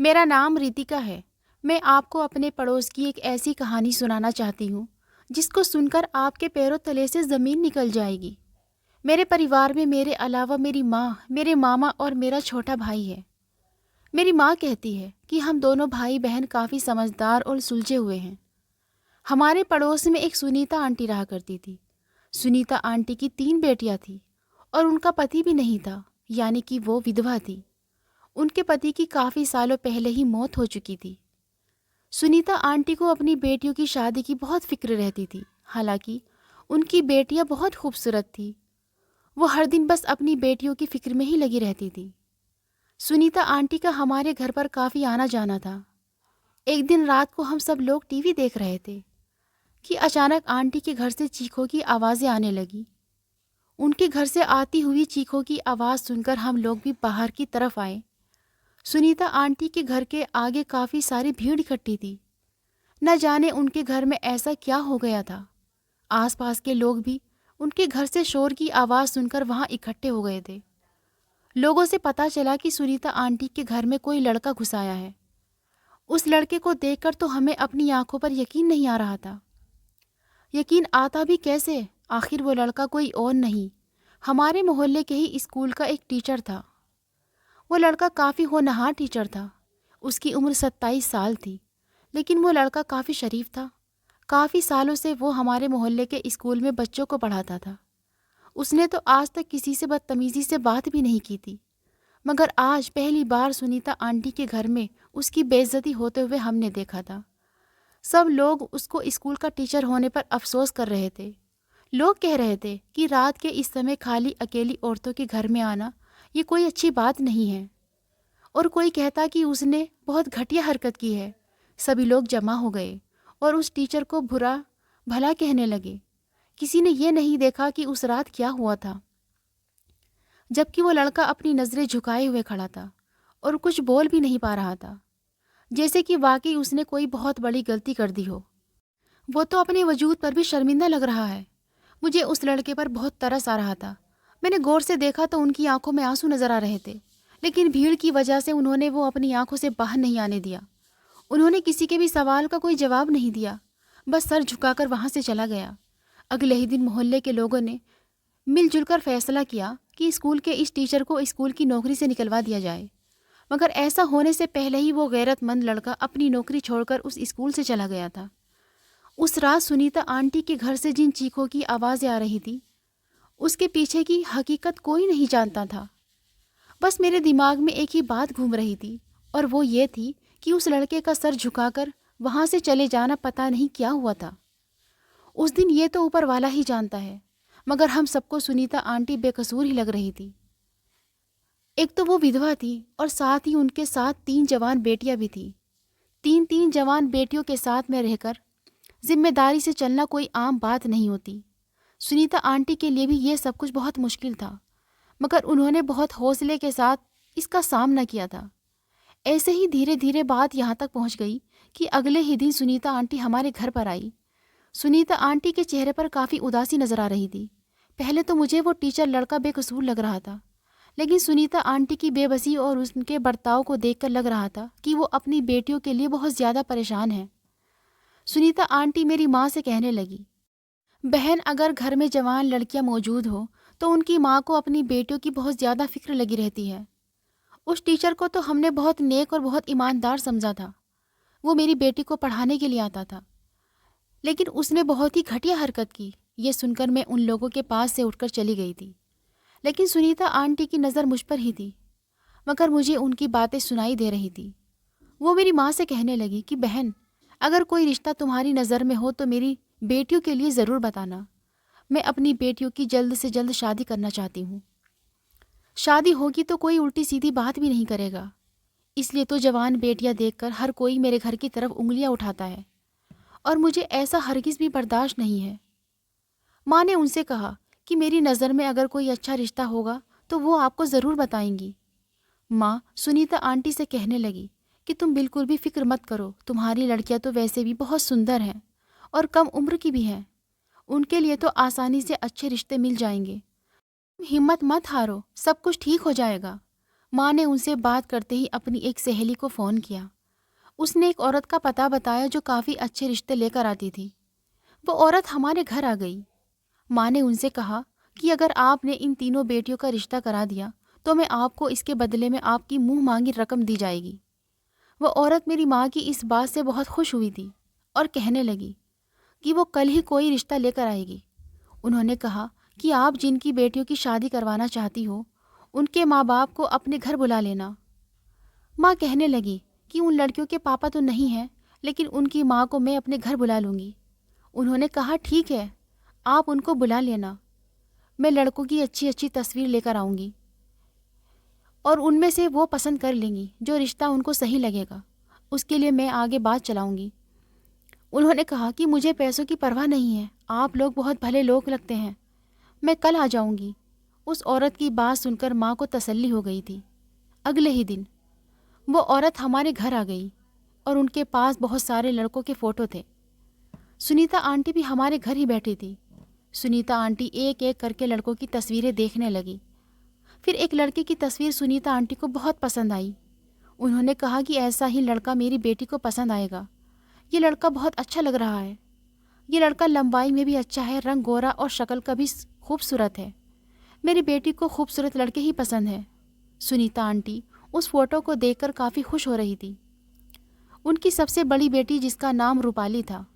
मेरा नाम रितिका है। मैं आपको अपने पड़ोस की एक ऐसी कहानी सुनाना चाहती हूँ जिसको सुनकर आपके पैरों तले से ज़मीन निकल जाएगी। मेरे परिवार में मेरे अलावा मेरी माँ, मेरे मामा और मेरा छोटा भाई है। मेरी माँ कहती है कि हम दोनों भाई बहन काफ़ी समझदार और सुलझे हुए हैं। हमारे पड़ोस में एक सुनीता आंटी रहा करती थी। सुनीता आंटी की 3 बेटियां थी और उनका पति भी नहीं था, यानी कि वो विधवा थी। उनके पति की काफ़ी सालों पहले ही मौत हो चुकी थी। सुनीता आंटी को अपनी बेटियों की शादी की बहुत फिक्र रहती थी। हालांकि उनकी बेटियां बहुत खूबसूरत थी। वो हर दिन बस अपनी बेटियों की फिक्र में ही लगी रहती थी। सुनीता आंटी का हमारे घर पर काफ़ी आना जाना था। एक दिन रात को हम सब लोग टीवी देख रहे थे कि अचानक आंटी के घर से चीखों की आवाज़ें आने लगी। उनके घर से आती हुई चीखों की आवाज़ सुनकर हम लोग भी बाहर की तरफ आए। सुनीता आंटी के घर के आगे काफ़ी सारी भीड़ इकट्ठी थी। न जाने उनके घर में ऐसा क्या हो गया था। आसपास के लोग भी उनके घर से शोर की आवाज़ सुनकर वहां इकट्ठे हो गए थे। लोगों से पता चला कि सुनीता आंटी के घर में कोई लड़का घुस आया है। उस लड़के को देखकर तो हमें अपनी आंखों पर यकीन नहीं आ रहा था। यकीन आता भी कैसे? आखिर वो लड़का कोई और नहीं, हमारे मोहल्ले के ही स्कूल का एक टीचर था। वो लड़का काफ़ी होनहार टीचर था। उसकी उम्र 27 साल थी, लेकिन वो लड़का काफ़ी शरीफ था। काफ़ी सालों से वो हमारे मोहल्ले के स्कूल में बच्चों को पढ़ाता था। उसने तो आज तक किसी से बदतमीज़ी से बात भी नहीं की थी, मगर आज पहली बार सुनीता आंटी के घर में उसकी बेइज्जती होते हुए हमने देखा था। सब लोग उसको स्कूल का टीचर होने पर अफसोस कर रहे थे। लोग कह रहे थे कि रात के इस समय खाली अकेली औरतों के घर में आना ये कोई अच्छी बात नहीं है, और कोई कहता कि उसने बहुत घटिया हरकत की है। सभी लोग जमा हो गए और उस टीचर को बुरा भला कहने लगे। किसी ने ये नहीं देखा कि उस रात क्या हुआ था, जबकि वो लड़का अपनी नज़रें झुकाए हुए खड़ा था और कुछ बोल भी नहीं पा रहा था, जैसे कि वाकई उसने कोई बहुत बड़ी गलती कर दी हो। वो तो अपने वजूद पर भी शर्मिंदा लग रहा है। मुझे उस लड़के पर बहुत तरस आ रहा था। मैंने गौर से देखा तो उनकी आंखों में आंसू नजर आ रहे थे, लेकिन भीड़ की वजह से उन्होंने वो अपनी आंखों से बाहर नहीं आने दिया। उन्होंने किसी के भी सवाल का कोई जवाब नहीं दिया, बस सर झुकाकर वहां से चला गया। अगले ही दिन मोहल्ले के लोगों ने मिलजुल कर फैसला किया कि स्कूल के इस टीचर को स्कूल की नौकरी से निकलवा दिया जाए, मगर ऐसा होने से पहले ही वो गैरतमंद लड़का अपनी नौकरी छोड़कर उस स्कूल से चला गया था। उस रात सुनीता आंटी के घर से जिन चीखों की आवाज़ें आ रही थी, उसके पीछे की हकीकत कोई नहीं जानता था। बस मेरे दिमाग में एक ही बात घूम रही थी, और वो ये थी कि उस लड़के का सर झुकाकर वहाँ से चले जाना पता नहीं क्या हुआ था। उस दिन ये तो ऊपर वाला ही जानता है, मगर हम सबको सुनीता आंटी बेकसूर ही लग रही थी। एक तो वो विधवा थी और साथ ही उनके साथ 3 जवान बेटियां भी थी। 3 जवान बेटियों के साथ में रहकर जिम्मेदारी से चलना कोई आम बात नहीं होती। सुनीता आंटी के लिए भी ये सब कुछ बहुत मुश्किल था, मगर उन्होंने बहुत हौसले के साथ इसका सामना किया था। ऐसे ही धीरे धीरे बात यहाँ तक पहुँच गई कि अगले ही दिन सुनीता आंटी हमारे घर पर आई। सुनीता आंटी के चेहरे पर काफ़ी उदासी नजर आ रही थी। पहले तो मुझे वो टीचर लड़का बेकसूर लग रहा था, लेकिन सुनीता आंटी की बेबसी और उनके बर्ताव को देखकर लग रहा था कि वो अपनी बेटियों के लिए बहुत ज़्यादा परेशान है। सुनीता आंटी मेरी माँ से कहने लगी, बहन, अगर घर में जवान लड़कियां मौजूद हो तो उनकी माँ को अपनी बेटियों की बहुत ज़्यादा फिक्र लगी रहती है। उस टीचर को तो हमने बहुत नेक और बहुत ईमानदार समझा था। वो मेरी बेटी को पढ़ाने के लिए आता था, लेकिन उसने बहुत ही घटिया हरकत की। ये सुनकर मैं उन लोगों के पास से उठकर चली गई थी, लेकिन सुनीता आंटी की नज़र मुझ पर ही थी, मगर मुझे उनकी बातें सुनाई दे रही थी। वो मेरी माँ से कहने लगी कि बहन, अगर कोई रिश्ता तुम्हारी नज़र में हो तो मेरी बेटियों के लिए ज़रूर बताना। मैं अपनी बेटियों की जल्द से जल्द शादी करना चाहती हूँ। शादी होगी तो कोई उल्टी सीधी बात भी नहीं करेगा, इसलिए तो जवान बेटियां देखकर हर कोई मेरे घर की तरफ उंगलियां उठाता है, और मुझे ऐसा हरगिज़ भी बर्दाश्त नहीं है। माँ ने उनसे कहा कि मेरी नज़र में अगर कोई अच्छा रिश्ता होगा तो वो आपको ज़रूर बताएंगी। माँ सुनीता आंटी से कहने लगी कि तुम बिल्कुल भी फिक्र मत करो, तुम्हारी लड़कियां तो वैसे भी बहुत सुंदर हैं और कम उम्र की भी हैं। उनके लिए तो आसानी से अच्छे रिश्ते मिल जाएंगे। हिम्मत मत हारो, सब कुछ ठीक हो जाएगा। माँ ने उनसे बात करते ही अपनी एक सहेली को फ़ोन किया। उसने एक औरत का पता बताया जो काफ़ी अच्छे रिश्ते लेकर आती थी। वो औरत हमारे घर आ गई। माँ ने उनसे कहा कि अगर आपने इन तीनों बेटियों का रिश्ता करा दिया तो मैं आपको इसके बदले में आपकी मुँह मांगी रकम दी जाएगी। वो औरत मेरी माँ की इस बात से बहुत खुश हुई थी और कहने लगी कि वो कल ही कोई रिश्ता लेकर आएगी। उन्होंने कहा कि आप जिनकी बेटियों की शादी करवाना चाहती हो उनके माँ बाप को अपने घर बुला लेना। माँ कहने लगी कि उन लड़कियों के पापा तो नहीं हैं, लेकिन उनकी माँ को मैं अपने घर बुला लूँगी। उन्होंने कहा ठीक है, आप उनको बुला लेना। मैं लड़कों की अच्छी अच्छी तस्वीर लेकर आऊँगी और उनमें से वो पसंद कर लेंगी जो रिश्ता उनको सही लगेगा। उसके लिए मैं आगे बात चलाऊँगी। उन्होंने कहा कि मुझे पैसों की परवाह नहीं है, आप लोग बहुत भले लोग लगते हैं, मैं कल आ जाऊँगी। उस औरत की बात सुनकर माँ को तसल्ली हो गई थी। अगले ही दिन वो औरत हमारे घर आ गई और उनके पास बहुत सारे लड़कों के फ़ोटो थे। सुनीता आंटी भी हमारे घर ही बैठी थी। सुनीता आंटी एक एक करके लड़कों की तस्वीरें देखने लगी। फिर एक लड़के की तस्वीर सुनीता आंटी को बहुत पसंद आई। उन्होंने कहा कि ऐसा ही लड़का मेरी बेटी को पसंद आएगा। ये लड़का बहुत अच्छा लग रहा है। ये लड़का लंबाई में भी अच्छा है, रंग गोरा और शक्ल का भी खूबसूरत है। मेरी बेटी को खूबसूरत लड़के ही पसंद है। सुनीता आंटी उस फोटो को देखकर काफ़ी खुश हो रही थी। उनकी सबसे बड़ी बेटी जिसका नाम रूपाली था,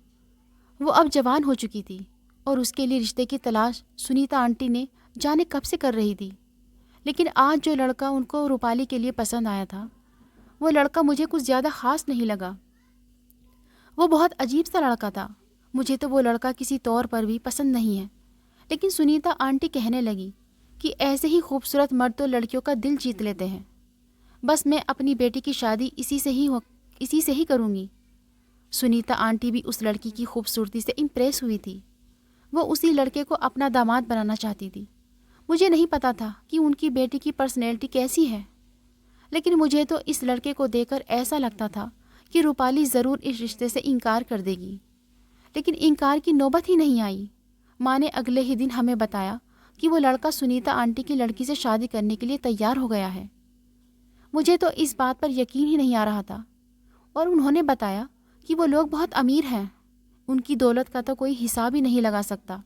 वो अब जवान हो चुकी थी और उसके लिए रिश्ते की तलाश सुनीता आंटी ने जाने कब से कर रही थी। लेकिन आज जो लड़का उनको रूपाली के लिए पसंद आया था, वो लड़का मुझे कुछ ज़्यादा ख़ास नहीं लगा। वो बहुत अजीब सा लड़का था। मुझे तो वो लड़का किसी तौर पर भी पसंद नहीं है। लेकिन सुनीता आंटी कहने लगी कि ऐसे ही खूबसूरत मर्द तो लड़कियों का दिल जीत लेते हैं। बस मैं अपनी बेटी की शादी इसी से ही करूँगी। सुनीता आंटी भी उस लड़की की खूबसूरती से इम्प्रेस हुई थी। वो उसी लड़के को अपना दामाद बनाना चाहती थी। मुझे नहीं पता था कि उनकी बेटी की पर्सनैलिटी कैसी है, लेकिन मुझे तो इस लड़के को देखकर ऐसा लगता था कि रूपाली ज़रूर इस रिश्ते से इनकार कर देगी। लेकिन इनकार की नौबत ही नहीं आई। माँ ने अगले ही दिन हमें बताया कि वो लड़का सुनीता आंटी की लड़की से शादी करने के लिए तैयार हो गया है। मुझे तो इस बात पर यकीन ही नहीं आ रहा था और उन्होंने बताया कि वो लोग बहुत अमीर हैं। उनकी दौलत का तो कोई हिसाब ही नहीं लगा सकता।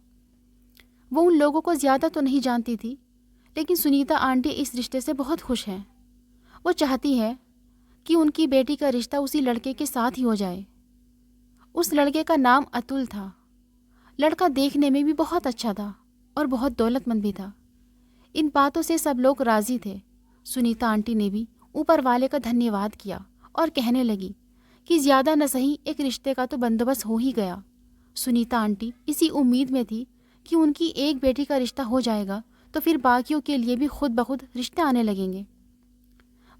वो उन लोगों को ज़्यादा तो नहीं जानती थी, लेकिन सुनीता आंटी इस रिश्ते से बहुत खुश हैं। वो चाहती है कि उनकी बेटी का रिश्ता उसी लड़के के साथ ही हो जाए। उस लड़के का नाम अतुल था। लड़का देखने में भी बहुत अच्छा था और बहुत दौलतमंद भी था। इन बातों से सब लोग राज़ी थे। सुनीता आंटी ने भी ऊपर वाले का धन्यवाद किया और कहने लगी कि ज़्यादा न सही एक रिश्ते का तो बंदोबस्त हो ही गया। सुनीता आंटी इसी उम्मीद में थी कि उनकी एक बेटी का रिश्ता हो जाएगा तो फिर बाकियों के लिए भी खुद ब खुद रिश्ते आने लगेंगे।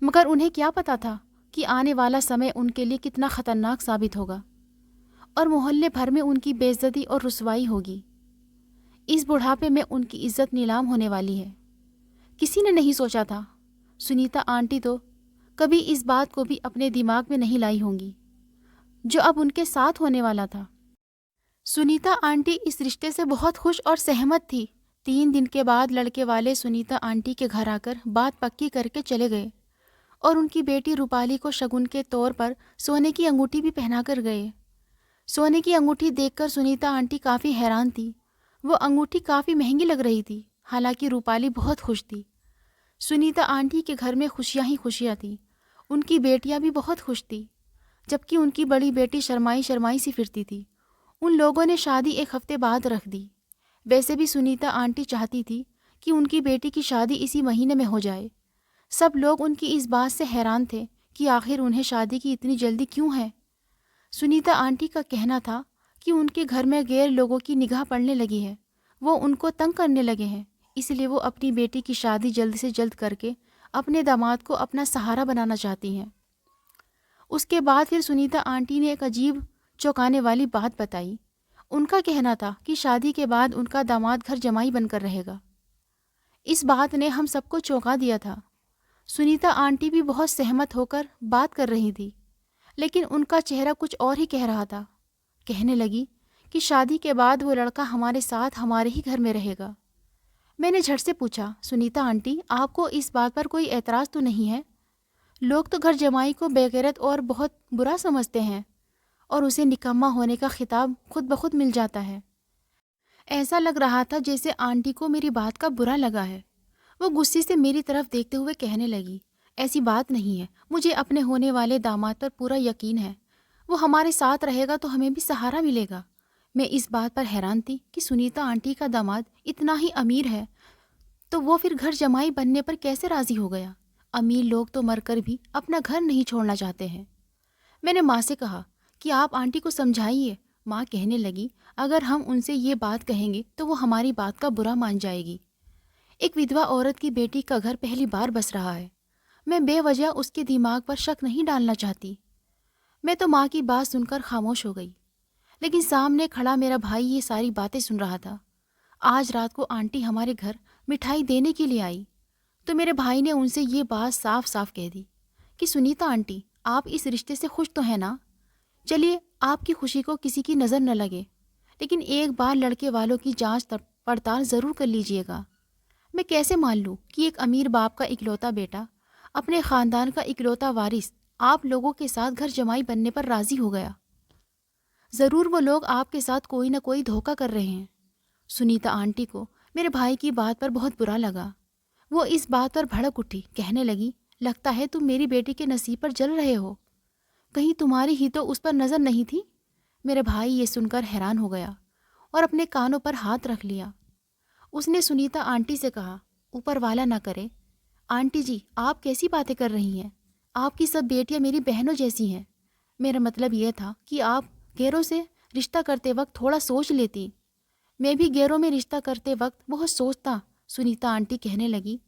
मगर उन्हें क्या पता था कि आने वाला समय उनके लिए कितना ख़तरनाक साबित होगा और मोहल्ले भर में उनकी बेइज्जती और रुसवाई होगी। इस बुढ़ापे में उनकी इज्जत नीलाम होने वाली है। किसी ने नहीं सोचा था। सुनीता आंटी तो कभी इस बात को भी अपने दिमाग में नहीं लाई होंगी जो अब उनके साथ होने वाला था। सुनीता आंटी इस रिश्ते से बहुत खुश और सहमत थी। 3 दिन के बाद लड़के वाले सुनीता आंटी के घर आकर बात पक्की करके चले गए और उनकी बेटी रूपाली को शगुन के तौर पर सोने की अंगूठी भी पहना कर गए। सोने की अंगूठी देखकर सुनीता आंटी काफ़ी हैरान थी। वो अंगूठी काफ़ी महंगी लग रही थी। हालांकि रूपाली बहुत खुश थी। सुनीता आंटी के घर में खुशियाँ ही खुशियाँ थीं। उनकी बेटियाँ भी बहुत खुश थीं, जबकि उनकी बड़ी बेटी शर्माई शर्माई सी फिरती थी। उन लोगों ने शादी 1 हफ्ते बाद रख दी। वैसे भी सुनीता आंटी चाहती थी कि उनकी बेटी की शादी इसी महीने में हो जाए। सब लोग उनकी इस बात से हैरान थे कि आखिर उन्हें शादी की इतनी जल्दी क्यों है। सुनीता आंटी का कहना था कि उनके घर में गैर लोगों की निगाह पड़ने लगी है, वो उनको तंग करने लगे हैं, इसलिए वो अपनी बेटी की शादी जल्द से जल्द करके अपने दामाद को अपना सहारा बनाना चाहती हैं। उसके बाद फिर सुनीता आंटी ने एक अजीब चौंकाने वाली बात बताई। उनका कहना था कि शादी के बाद उनका दामाद घर जमाई बनकर रहेगा। इस बात ने हम सबको चौंका दिया था। सुनीता आंटी भी बहुत सहमत होकर बात कर रही थी, लेकिन उनका चेहरा कुछ और ही कह रहा था। कहने लगी कि शादी के बाद वो लड़का हमारे साथ हमारे ही घर में रहेगा। मैंने झट से पूछा, सुनीता आंटी, आपको इस बात पर कोई एतराज़ तो नहीं है? लोग तो घर जमाई को बेगैरत और बहुत बुरा समझते हैं और उसे निकम्मा होने का खिताब खुद ब खुद मिल जाता है। ऐसा लग रहा था जैसे आंटी को मेरी बात का बुरा लगा है। वो गुस्से से मेरी तरफ देखते हुए कहने लगी, ऐसी बात नहीं है, मुझे अपने होने वाले दामाद पर पूरा यकीन है। वो हमारे साथ रहेगा तो हमें भी सहारा मिलेगा। मैं इस बात पर हैरान थी कि सुनीता आंटी का दामाद इतना ही अमीर है तो वो फिर घर जमाई बनने पर कैसे राजी हो गया। अमीर लोग तो मरकर भी अपना घर नहीं छोड़ना चाहते हैं। मैंने माँ से कहा कि आप आंटी को समझाइए। माँ कहने लगी, अगर हम उनसे ये बात कहेंगे तो वो हमारी बात का बुरा मान जाएगी। एक विधवा औरत की बेटी का घर पहली बार बस रहा है। मैं बेवजह उसके दिमाग पर शक नहीं डालना चाहती। मैं तो माँ की बात सुनकर खामोश हो गई, लेकिन सामने खड़ा मेरा भाई ये सारी बातें सुन रहा था। आज रात को आंटी हमारे घर मिठाई देने के लिए आई तो मेरे भाई ने उनसे ये बात साफ साफ कह दी कि सुनीता आंटी, आप इस रिश्ते से खुश तो हैं ना? चलिए, आपकी खुशी को किसी की नज़र न लगे, लेकिन एक बार लड़के वालों की जांच पड़ताल ज़रूर कर लीजिएगा। मैं कैसे मान लूँ कि एक अमीर बाप का इकलौता बेटा, अपने ख़ानदान का इकलौता वारिस, आप लोगों के साथ घर जमाई बनने पर राज़ी हो गया? ज़रूर वो लोग आपके साथ कोई ना कोई धोखा कर रहे हैं। सुनीता आंटी को मेरे भाई की बात पर बहुत बुरा लगा। वो इस बात पर भड़क उठी, कहने लगी, लगता है तुम मेरी बेटी के नसीब पर जल रहे हो। कहीं तुम्हारी ही तो उस पर नज़र नहीं थी? मेरे भाई ये सुनकर हैरान हो गया और अपने कानों पर हाथ रख लिया। उसने सुनीता आंटी से कहा, ऊपर वाला ना करे, आंटी जी आप कैसी बातें कर रही हैं? आपकी सब बेटियां मेरी बहनों जैसी हैं। मेरा मतलब यह था कि आप गैरों से रिश्ता करते वक्त थोड़ा सोच लेती। मैं भी गैरों में रिश्ता करते वक्त बहुत सोचता। सुनीता आंटी कहने लगी,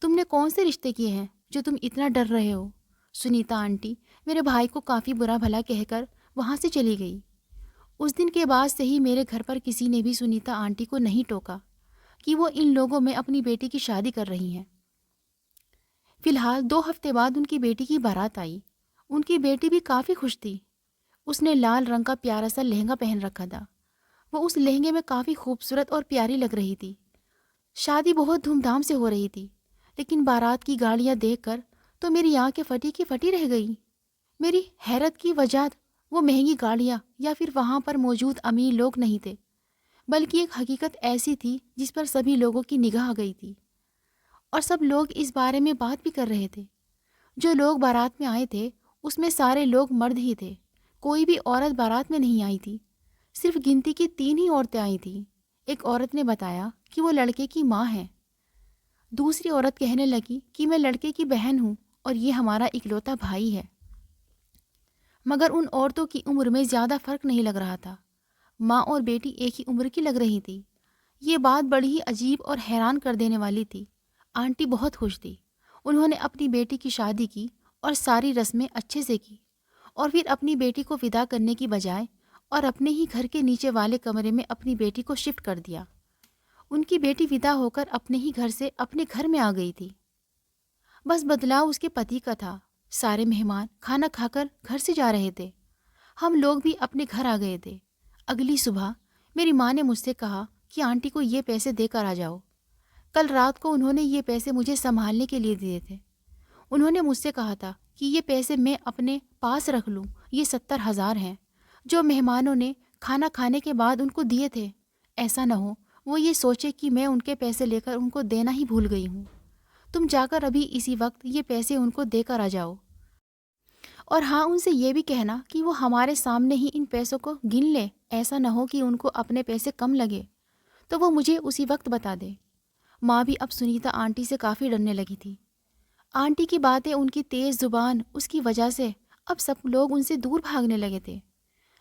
तुमने कौन से रिश्ते किए हैं जो तुम इतना डर रहे हो? सुनीता आंटी मेरे भाई को काफ़ी बुरा भला कहकर वहाँ से चली गई। उस दिन के बाद से ही मेरे घर पर किसी ने भी सुनीता आंटी को नहीं टोका कि वो इन लोगों में अपनी बेटी की शादी कर रही हैं। फिलहाल 2 हफ्ते बाद उनकी बेटी की बारात आई। उनकी बेटी भी काफ़ी खुश थी। उसने लाल रंग का प्यारा सा लहंगा पहन रखा था। वो उस लहंगे में काफ़ी खूबसूरत और प्यारी लग रही थी। शादी बहुत धूमधाम से हो रही थी, लेकिन बारात की गाड़ियाँ देखकर तो मेरी आंखें फटी की फटी रह गई। मेरी हैरत की वजह वो महंगी गाड़ियाँ या फिर वहाँ पर मौजूद अमीर लोग नहीं थे, बल्कि एक हकीकत ऐसी थी जिस पर सभी लोगों की निगाह गई थी और सब लोग इस बारे में बात भी कर रहे थे। जो लोग बारात में आए थे उसमें सारे लोग मर्द ही थे। कोई भी औरत बारात में नहीं आई थी। सिर्फ गिनती की 3 ही औरतें आई थीं। एक औरत ने बताया कि वो लड़के की माँ है। दूसरी औरत कहने लगी कि मैं लड़के की बहन हूँ और ये हमारा इकलौता भाई है। मगर उन औरतों की उम्र में ज़्यादा फ़र्क नहीं लग रहा था। माँ और बेटी एक ही उम्र की लग रही थी। ये बात बड़ी ही अजीब और हैरान कर देने वाली थी। आंटी बहुत खुश थी। उन्होंने अपनी बेटी की शादी की और सारी रस्में अच्छे से की और फिर अपनी बेटी को विदा करने की बजाय और अपने ही घर के नीचे वाले कमरे में अपनी बेटी को शिफ्ट कर दिया। उनकी बेटी विदा होकर अपने ही घर से अपने घर में आ गई थी। बस बदलाव उसके पति का था। सारे मेहमान खाना खाकर घर से जा रहे थे। हम लोग भी अपने घर आ गए थे। अगली सुबह मेरी माँ ने मुझसे कहा कि आंटी को ये पैसे देकर आ जाओ। कल रात को उन्होंने ये पैसे मुझे संभालने के लिए दिए थे। उन्होंने मुझसे कहा था कि ये पैसे मैं अपने पास रख लूँ। ये 70,000 हैं जो मेहमानों ने खाना खाने के बाद उनको दिए थे। ऐसा न हो वो ये सोचे कि मैं उनके पैसे लेकर उनको देना ही भूल गई हूँ। तुम जाकर अभी इसी वक्त ये पैसे उनको देकर आ जाओ और हाँ, उनसे ये भी कहना कि वो हमारे सामने ही इन पैसों को गिन ले। ऐसा न हो कि उनको अपने पैसे कम लगे तो वो मुझे उसी वक्त बता दे। माँ भी अब सुनीता आंटी से काफ़ी डरने लगी थी। आंटी की बातें, उनकी तेज़ ज़ुबान, उसकी वजह से अब सब लोग उनसे दूर भागने लगे थे।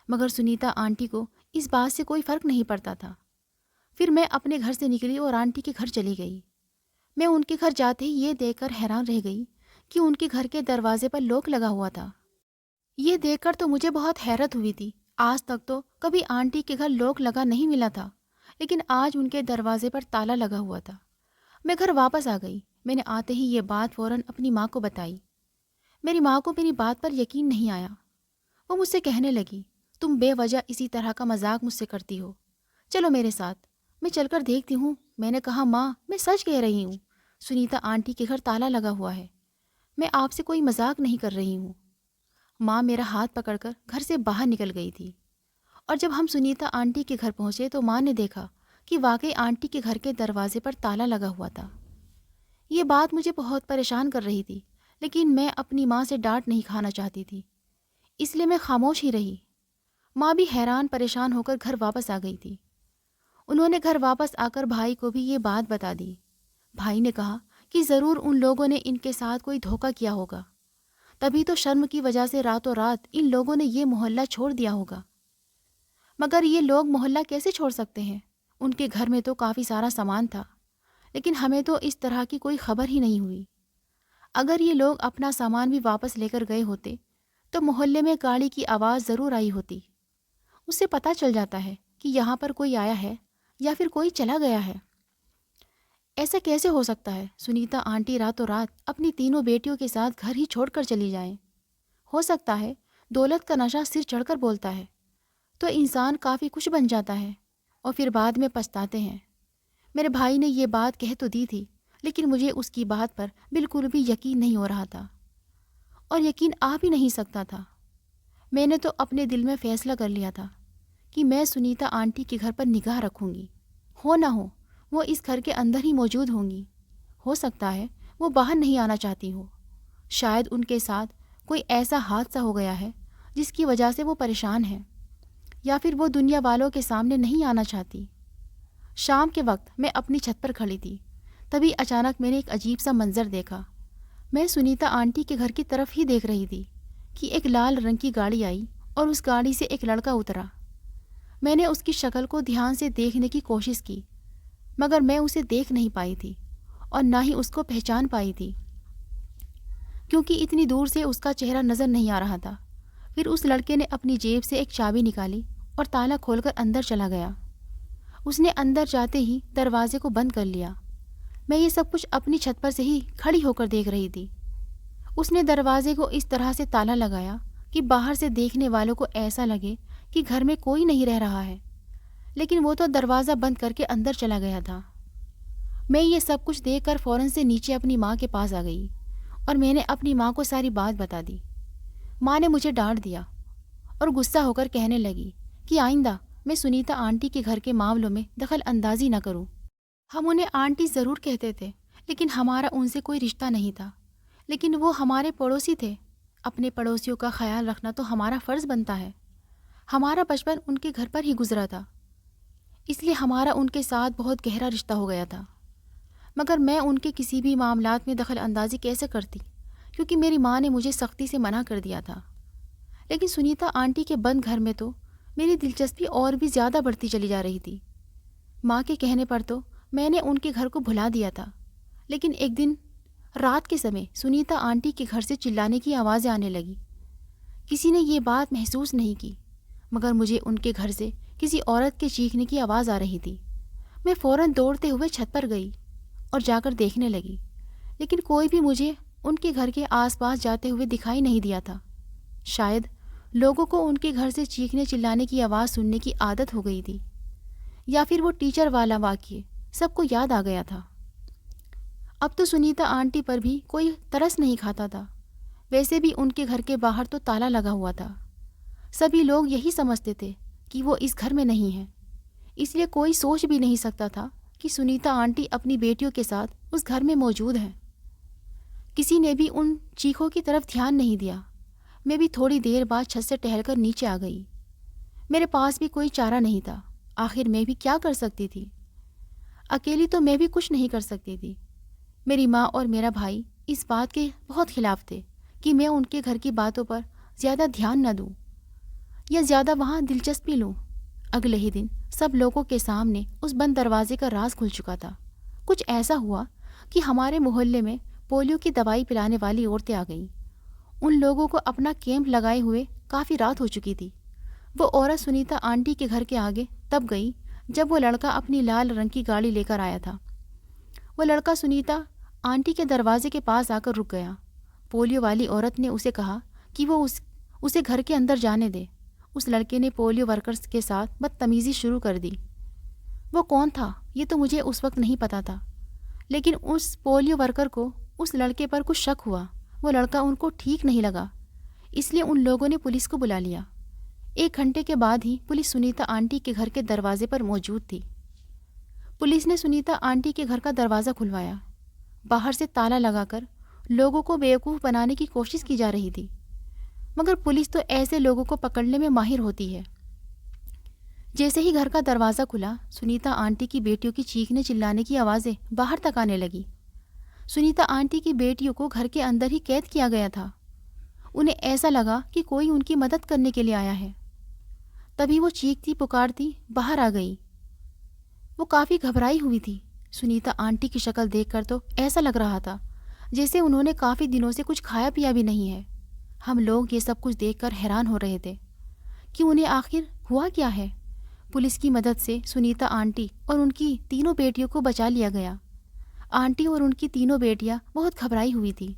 मगर सुनीता आंटी को इस बात से कोई फ़र्क नहीं पड़ता था। फिर मैं अपने घर से निकली और आंटी के घर चली गई। मैं उनके घर जाते ही ये देखकर हैरान रह गई कि उनके घर के दरवाजे पर लॉक लगा हुआ था। ये देखकर तो मुझे बहुत हैरत हुई थी। आज तक तो कभी आंटी के घर लॉक लगा नहीं मिला था, लेकिन आज उनके दरवाजे पर ताला लगा हुआ था। मैं घर वापस आ गई। मैंने आते ही ये बात फ़ौरन अपनी माँ को बताई। मेरी माँ को मेरी बात पर यकीन नहीं आया। वो मुझसे कहने लगी, तुम बेवजह इसी तरह का मजाक मुझसे करती हो। चलो मेरे साथ, मैं चलकर देखती हूँ। मैंने कहा, माँ, मैं सच कह रही हूँ। सुनीता आंटी के घर ताला लगा हुआ है। मैं आपसे कोई मजाक नहीं कर रही हूँ। माँ मेरा हाथ पकड़कर घर से बाहर निकल गई थी। और जब हम सुनीता आंटी के घर पहुँचे तो माँ ने देखा कि वाकई आंटी के घर के दरवाजे पर ताला लगा हुआ था। ये बात मुझे बहुत परेशान कर रही थी, लेकिन मैं अपनी माँ से डांट नहीं खाना चाहती थी, इसलिए मैं खामोश ही रही। माँ भी हैरान परेशान होकर घर वापस आ गई थी। उन्होंने घर वापस आकर भाई को भी ये बात बता दी। भाई ने कहा कि ज़रूर उन लोगों ने इनके साथ कोई धोखा किया होगा, तभी तो शर्म की वजह से रातों रात इन लोगों ने ये मोहल्ला छोड़ दिया होगा। मगर ये लोग मोहल्ला कैसे छोड़ सकते हैं? उनके घर में तो काफ़ी सारा सामान था, लेकिन हमें तो इस तरह की कोई खबर ही नहीं हुई। अगर ये लोग अपना सामान भी वापस लेकर गए होते तो मोहल्ले में गाड़ी की आवाज़ ज़रूर आई होती। उससे पता चल जाता है कि यहाँ पर कोई आया है या फिर कोई चला गया है। ऐसा कैसे हो सकता है सुनीता आंटी रातों रात अपनी तीनों बेटियों के साथ घर ही छोड़कर चली जाएं? हो सकता है दौलत का नशा सिर चढ़कर बोलता है तो इंसान काफ़ी कुछ बन जाता है और फिर बाद में पछताते हैं। मेरे भाई ने ये बात कह तो दी थी, लेकिन मुझे उसकी बात पर बिल्कुल भी यकीन नहीं हो रहा था और यकीन आ भी नहीं सकता था। मैंने तो अपने दिल में फ़ैसला कर लिया था कि मैं सुनीता आंटी के घर पर निगाह रखूंगी। हो ना हो वो इस घर के अंदर ही मौजूद होंगी। हो सकता है वो बाहर नहीं आना चाहती हो। शायद उनके साथ कोई ऐसा हादसा हो गया है जिसकी वजह से वो परेशान है, या फिर वो दुनिया वालों के सामने नहीं आना चाहती। शाम के वक्त मैं अपनी छत पर खड़ी थी, तभी अचानक मैंने एक अजीब सा मंजर देखा। मैं सुनीता आंटी के घर की तरफ ही देख रही थी कि एक लाल रंग की गाड़ी आई और उस गाड़ी से एक लड़का उतरा। मैंने उसकी शक्ल को ध्यान से देखने की कोशिश की, मगर मैं उसे देख नहीं पाई थी और ना ही उसको पहचान पाई थी, क्योंकि इतनी दूर से उसका चेहरा नज़र नहीं आ रहा था। फिर उस लड़के ने अपनी जेब से एक चाबी निकाली और ताला खोलकर अंदर चला गया। उसने अंदर जाते ही दरवाजे को बंद कर लिया। मैं ये सब कुछ अपनी छत पर से ही खड़ी होकर देख रही थी। उसने दरवाजे को इस तरह से ताला लगाया कि बाहर से देखने वालों को ऐसा लगे कि घर में कोई नहीं रह रहा है, लेकिन वो तो दरवाज़ा बंद करके अंदर चला गया था। मैं ये सब कुछ देखकर फ़ौरन से नीचे अपनी माँ के पास आ गई और मैंने अपनी माँ को सारी बात बता दी। माँ ने मुझे डांट दिया और गुस्सा होकर कहने लगी कि आइंदा मैं सुनीता आंटी के घर के मामलों में दखल अंदाजी न करूँ। हम उन्हें आंटी ज़रूर कहते थे, लेकिन हमारा उनसे कोई रिश्ता नहीं था। लेकिन वो हमारे पड़ोसी थे। अपने पड़ोसियों का ख्याल रखना तो हमारा फ़र्ज़ बनता है। हमारा बचपन उनके घर पर ही गुजरा था, इसलिए हमारा उनके साथ बहुत गहरा रिश्ता हो गया था। मगर मैं उनके किसी भी मामलात में दखल अंदाजी कैसे करती, क्योंकि मेरी माँ ने मुझे सख्ती से मना कर दिया था। लेकिन सुनीता आंटी के बंद घर में तो मेरी दिलचस्पी और भी ज़्यादा बढ़ती चली जा रही थी। माँ के कहने पर तो मैंने उनके घर को भुला दिया था, लेकिन एक दिन रात के समय सुनीता आंटी के घर से चिल्लाने की आवाज़ें आने लगी। किसी ने ये बात महसूस नहीं की, मगर मुझे उनके घर से किसी औरत के चीखने की आवाज़ आ रही थी। मैं फ़ौरन दौड़ते हुए छत पर गई और जाकर देखने लगी, लेकिन कोई भी मुझे उनके घर के आसपास जाते हुए दिखाई नहीं दिया था। शायद लोगों को उनके घर से चीखने चिल्लाने की आवाज़ सुनने की आदत हो गई थी, या फिर वो टीचर वाला वाक्य सबको याद आ गया था। अब तो सुनीता आंटी पर भी कोई तरस नहीं खाता था। वैसे भी उनके घर के बाहर तो ताला लगा हुआ था। सभी लोग यही समझते थे कि वो इस घर में नहीं है, इसलिए कोई सोच भी नहीं सकता था कि सुनीता आंटी अपनी बेटियों के साथ उस घर में मौजूद हैं। किसी ने भी उन चीखों की तरफ ध्यान नहीं दिया। मैं भी थोड़ी देर बाद छत से टहलकर नीचे आ गई। मेरे पास भी कोई चारा नहीं था। आखिर मैं भी क्या कर सकती थी? अकेली तो मैं भी कुछ नहीं कर सकती थी। मेरी माँ और मेरा भाई इस बात के बहुत खिलाफ थे कि मैं उनके घर की बातों पर ज़्यादा ध्यान न दूँ या ज़्यादा वहाँ दिलचस्पी लूँ। अगले ही दिन सब लोगों के सामने उस बंद दरवाजे का राज खुल चुका था। कुछ ऐसा हुआ कि हमारे मोहल्ले में पोलियो की दवाई पिलाने वाली औरतें आ गईं। उन लोगों को अपना कैंप लगाए हुए काफ़ी रात हो चुकी थी। वो औरत सुनीता आंटी के घर के आगे तब गई जब वो लड़का अपनी लाल रंग की गाड़ी लेकर आया था। वो लड़का सुनीता आंटी के दरवाजे के पास आकर रुक गया। पोलियो वाली औरत ने उसे कहा कि वो उसे घर के अंदर जाने दे। उस लड़के ने पोलियो वर्कर्स के साथ बदतमीज़ी शुरू कर दी। वो कौन था ये तो मुझे उस वक्त नहीं पता था, लेकिन उस पोलियो वर्कर को उस लड़के पर कुछ शक हुआ। वो लड़का उनको ठीक नहीं लगा, इसलिए उन लोगों ने पुलिस को बुला लिया। 1 घंटे के बाद ही पुलिस सुनीता आंटी के घर के दरवाजे पर मौजूद थी। पुलिस ने सुनीता आंटी के घर का दरवाज़ा खुलवाया। बाहर से ताला लगाकर लोगों को बेवकूफ़ बनाने की कोशिश की जा रही थी, मगर पुलिस तो ऐसे लोगों को पकड़ने में माहिर होती है। जैसे ही घर का दरवाज़ा खुला, सुनीता आंटी की बेटियों की चीखने चिल्लाने की आवाज़ें बाहर तक आने लगी। सुनीता आंटी की बेटियों को घर के अंदर ही कैद किया गया था। उन्हें ऐसा लगा कि कोई उनकी मदद करने के लिए आया है। तभी वो चीखती पुकारती बाहर आ गई। वो काफ़ी घबराई हुई थी। सुनीता आंटी की शक्ल देखकर तो ऐसा लग रहा था जैसे उन्होंने काफ़ी दिनों से कुछ खाया पिया भी नहीं है। हम लोग ये सब कुछ देखकर हैरान हो रहे थे कि उन्हें आखिर हुआ क्या है। पुलिस की मदद से सुनीता आंटी और उनकी तीनों बेटियों को बचा लिया गया। आंटी और उनकी तीनों बेटियां बहुत घबराई हुई थी।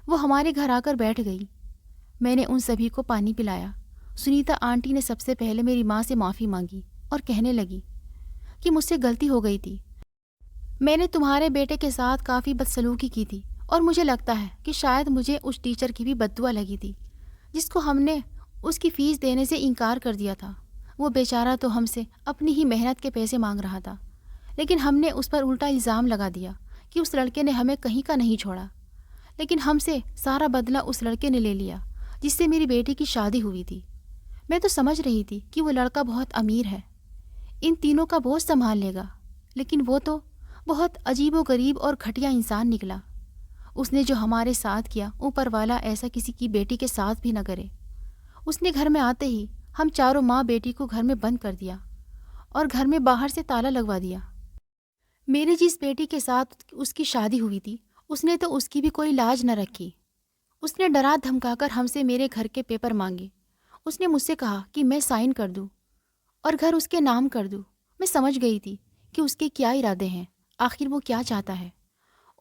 वो हमारे घर आकर बैठ गई। मैंने उन सभी को पानी पिलाया। सुनीता आंटी ने सबसे पहले मेरी माँ से माफ़ी मांगी और कहने लगी कि मुझसे गलती हो गई थी। मैंने तुम्हारे बेटे के साथ काफ़ी बदसलूकी की थी और मुझे लगता है कि शायद मुझे उस टीचर की भी बद्दुआ लगी थी जिसको हमने उसकी फ़ीस देने से इनकार कर दिया था। वो बेचारा तो हमसे अपनी ही मेहनत के पैसे मांग रहा था, लेकिन हमने उस पर उल्टा इल्ज़ाम लगा दिया कि उस लड़के ने हमें कहीं का नहीं छोड़ा। लेकिन हमसे सारा बदला उस लड़के ने ले लिया जिससे मेरी बेटी की शादी हुई थी। मैं तो समझ रही थी कि वो लड़का बहुत अमीर है, इन तीनों का बोझ संभाल लेगा, लेकिन वो तो बहुत अजीबोगरीब और घटिया इंसान निकला। उसने जो हमारे साथ किया, ऊपर वाला ऐसा किसी की बेटी के साथ भी न करे। उसने घर में आते ही हम चारों माँ बेटी को घर में बंद कर दिया और घर में बाहर से ताला लगवा दिया। मेरी जिस बेटी के साथ उसकी शादी हुई थी, उसने तो उसकी भी कोई लाज न रखी। उसने डरा धमकाकर हमसे मेरे घर के पेपर मांगे। उसने मुझसे कहा कि मैं साइन कर दूं और घर उसके नाम कर दूं। मैं समझ गई थी कि उसके क्या इरादे हैं, आखिर वो क्या चाहता है,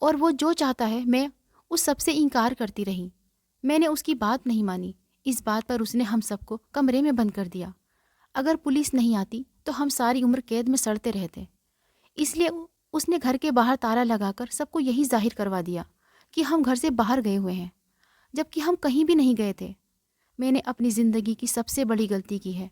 और वो जो चाहता है मैं उस सब से इनकार करती रही। मैंने उसकी बात नहीं मानी। इस बात पर उसने हम सबको कमरे में बंद कर दिया। अगर पुलिस नहीं आती तो हम सारी उम्र कैद में सड़ते रहते। इसलिए उसने घर के बाहर ताला लगाकर सबको यही जाहिर करवा दिया कि हम घर से बाहर गए हुए हैं, जबकि हम कहीं भी नहीं गए थे। मैंने अपनी ज़िंदगी की सबसे बड़ी गलती की है।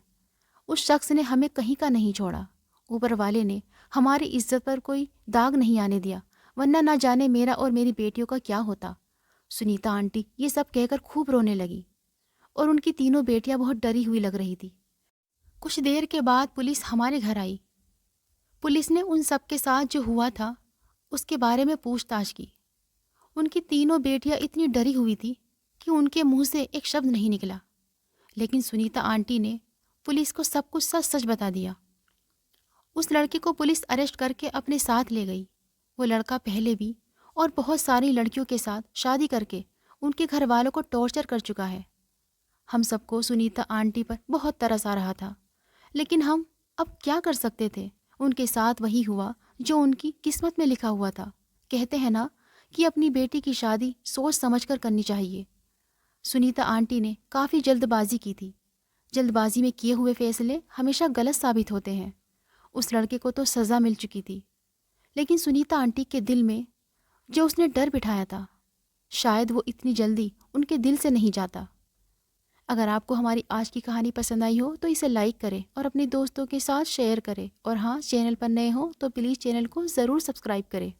उस शख्स ने हमें कहीं का नहीं छोड़ा। ऊपर वाले ने हमारी इज्जत पर कोई दाग नहीं आने दिया, वरना ना जाने मेरा और मेरी बेटियों का क्या होता। सुनीता आंटी ये सब कहकर खूब रोने लगी और उनकी तीनों बेटियां बहुत डरी हुई लग रही थी। कुछ देर के बाद पुलिस हमारे घर आई। पुलिस ने उन सब के साथ जो हुआ था उसके बारे में पूछताछ की। उनकी तीनों बेटियां इतनी डरी हुई थी कि उनके मुंह से एक शब्द नहीं निकला, लेकिन सुनीता आंटी ने पुलिस को सब कुछ सच सच बता दिया। उस लड़के को पुलिस अरेस्ट करके अपने साथ ले गई। वो लड़का पहले भी और बहुत सारी लड़कियों के साथ शादी करके उनके घर वालों को टॉर्चर कर चुका है। हम सबको सुनीता आंटी पर बहुत तरस आ रहा था, लेकिन हम अब क्या कर सकते थे। उनके साथ वही हुआ जो उनकी किस्मत में लिखा हुआ था। कहते हैं ना कि अपनी बेटी की शादी सोच समझकर करनी चाहिए। सुनीता आंटी ने काफ़ी जल्दबाजी की थी। जल्दबाजी में किए हुए फैसले हमेशा गलत साबित होते हैं। उस लड़के को तो सज़ा मिल चुकी थी, लेकिन सुनीता आंटी के दिल में जो उसने डर बिठाया था, शायद वो इतनी जल्दी उनके दिल से नहीं जाता। अगर आपको हमारी आज की कहानी पसंद आई हो तो इसे लाइक करें और अपने दोस्तों के साथ शेयर करें। और हाँ, चैनल पर नए हो तो प्लीज़ चैनल को ज़रूर सब्सक्राइब करें।